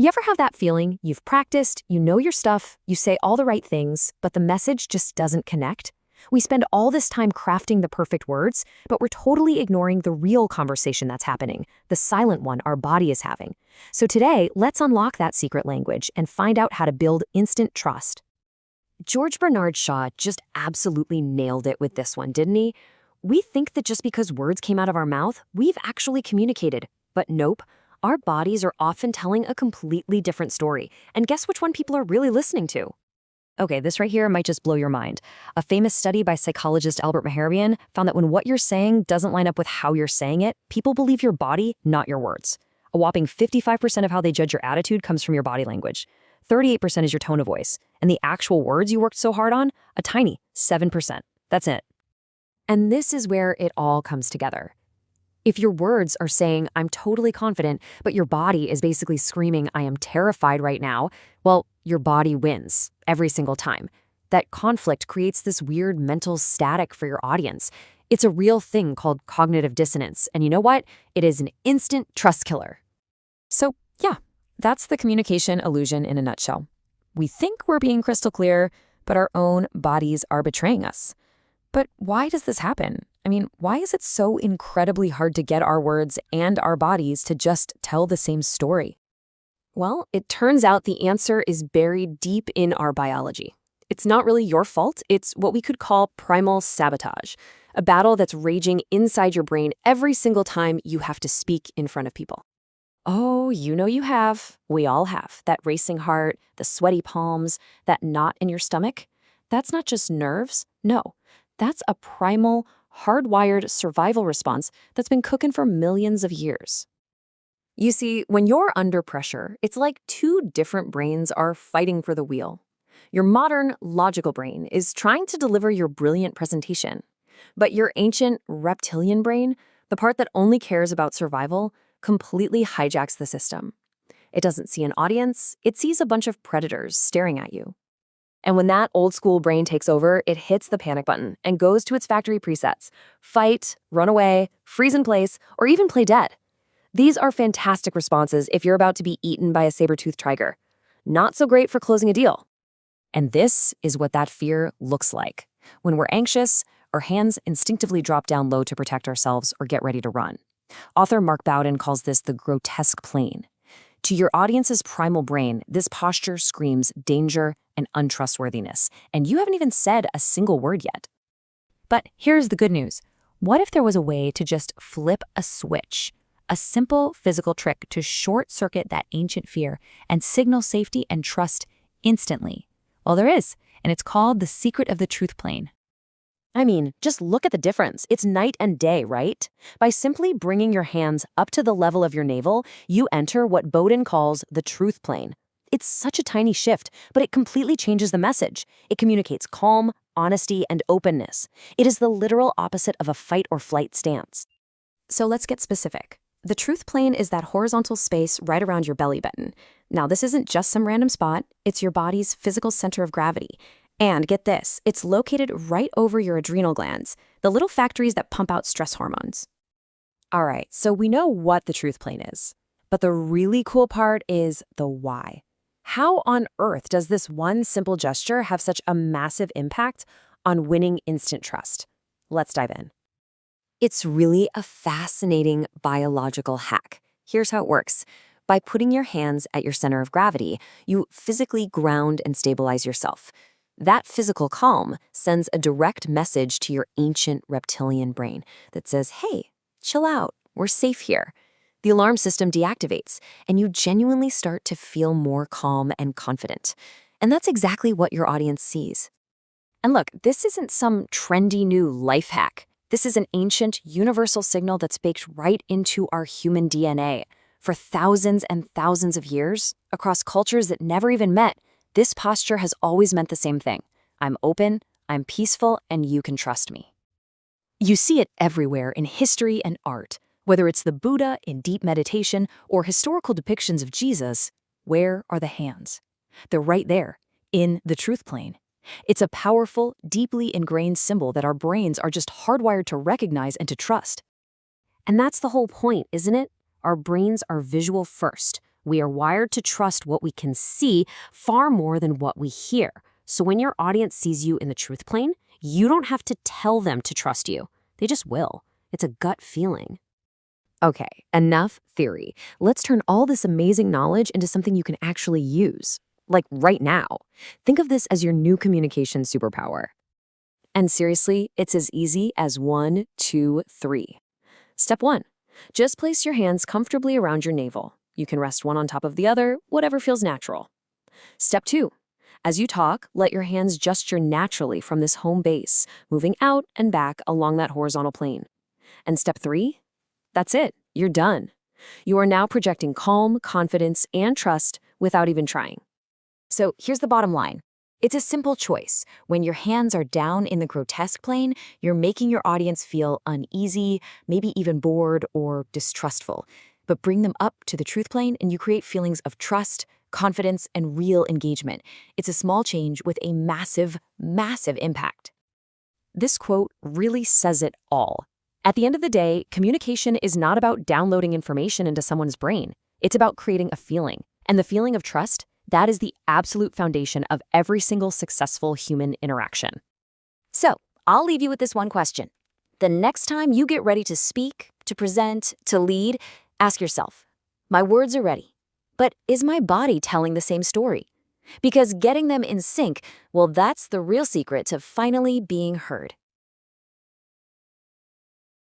You ever have that feeling you've practiced, you know your stuff, you say all the right things, but the message just doesn't connect? We spend all this time crafting the perfect words, but we're totally ignoring the real conversation that's happening, the silent one our body is having. So today, let's unlock that secret language and find out how to build instant trust. George Bernard Shaw just absolutely nailed it with this one, didn't he? We think that just because words came out of our mouth, we've actually communicated. But nope, our bodies are often telling a completely different story. And guess which one people are really listening to? Okay, this right here might just blow your mind. A famous study by psychologist Albert Mehrabian found that when what you're saying doesn't line up with how you're saying it, people believe your body, not your words. A whopping 55% of how they judge your attitude comes from your body language. 38% is your tone of voice. And the actual words you worked so hard on, a tiny 7%. That's it. And this is where it all comes together. If your words are saying, I'm totally confident, but your body is basically screaming, I am terrified right now, well, your body wins every single time. That conflict creates this weird mental static for your audience. It's a real thing called cognitive dissonance. And you know what? It is an instant trust killer. So, yeah, that's the communication illusion in a nutshell. We think we're being crystal clear, but our own bodies are betraying us. But why does this happen? I mean, why is it so incredibly hard to get our words and our bodies to just tell the same story? Well, it turns out the answer is buried deep in our biology. It's not really your fault. It's what we could call primal sabotage, a battle that's raging inside your brain every single time you have to speak in front of people. Oh, you know you have. We all have. That racing heart, the sweaty palms, that knot in your stomach. That's not just nerves. No, that's a primal, hardwired survival response that's been cooking for millions of years. You see, when you're under pressure, it's like two different brains are fighting for the wheel. Your modern, logical brain is trying to deliver your brilliant presentation. But your ancient reptilian brain, the part that only cares about survival, completely hijacks the system. It doesn't see an audience, it sees a bunch of predators staring at you. And when that old school brain takes over, it hits the panic button and goes to its factory presets. Fight, run away, freeze in place, or even play dead. These are fantastic responses if you're about to be eaten by a saber-toothed tiger. Not so great for closing a deal. And this is what that fear looks like. When we're anxious, our hands instinctively drop down low to protect ourselves or get ready to run. Author Mark Bowden calls this the grotesque plane. To your audience's primal brain, this posture screams danger and untrustworthiness, and you haven't even said a single word yet. But here's the good news. What if there was a way to just flip a switch? A simple physical trick to short-circuit that ancient fear and signal safety and trust instantly. Well, there is, and it's called the secret of the truth plane. I mean, just look at the difference. It's night and day, right? By simply bringing your hands up to the level of your navel, you enter what Bowden calls the truth plane. It's such a tiny shift, but it completely changes the message. It communicates calm, honesty, and openness. It is the literal opposite of a fight or flight stance. So let's get specific. The truth plane is that horizontal space right around your belly button. Now, this isn't just some random spot. It's your body's physical center of gravity. And get this, it's located right over your adrenal glands, the little factories that pump out stress hormones. All right, so we know what the truth plane is. But the really cool part is the why. How on earth does this one simple gesture have such a massive impact on winning instant trust? Let's dive in. It's really a fascinating biological hack. Here's how it works. By putting your hands at your center of gravity, you physically ground and stabilize yourself. That physical calm sends a direct message to your ancient reptilian brain that says, hey, chill out, we're safe here. The alarm system deactivates, and you genuinely start to feel more calm and confident. And that's exactly what your audience sees. And look, this isn't some trendy new life hack. This is an ancient, universal signal that's baked right into our human DNA. For thousands and thousands of years, across cultures that never even met, this posture has always meant the same thing. I'm open, I'm peaceful, and you can trust me. You see it everywhere in history and art. Whether it's the Buddha in deep meditation or historical depictions of Jesus, where are the hands? They're right there, in the truth plane. It's a powerful, deeply ingrained symbol that our brains are just hardwired to recognize and to trust. And that's the whole point, isn't it? Our brains are visual first. We are wired to trust what we can see far more than what we hear. So when your audience sees you in the truth plane, you don't have to tell them to trust you. They just will. It's a gut feeling. Okay, enough theory. Let's turn all this amazing knowledge into something you can actually use. Like right now. Think of this as your new communication superpower. And seriously, it's as easy as 1, 2, 3. Step 1. Just place your hands comfortably around your navel. You can rest one on top of the other, whatever feels natural. Step 2. As you talk, let your hands gesture naturally from this home base, moving out and back along that horizontal plane. And step 3? That's it. You're done. You are now projecting calm, confidence, and trust without even trying. So here's the bottom line. It's a simple choice. When your hands are down in the grotesque plane, you're making your audience feel uneasy, maybe even bored or distrustful. But bring them up to the truth plane and you create feelings of trust, confidence, and real engagement. It's a small change with a massive, massive impact. This quote really says it all. At the end of the day, communication is not about downloading information into someone's brain. It's about creating a feeling. And the feeling of trust, that is the absolute foundation of every single successful human interaction. So, I'll leave you with this one question. The next time you get ready to speak, to present, to lead, ask yourself, my words are ready, but is my body telling the same story? Because getting them in sync, well, that's the real secret to finally being heard.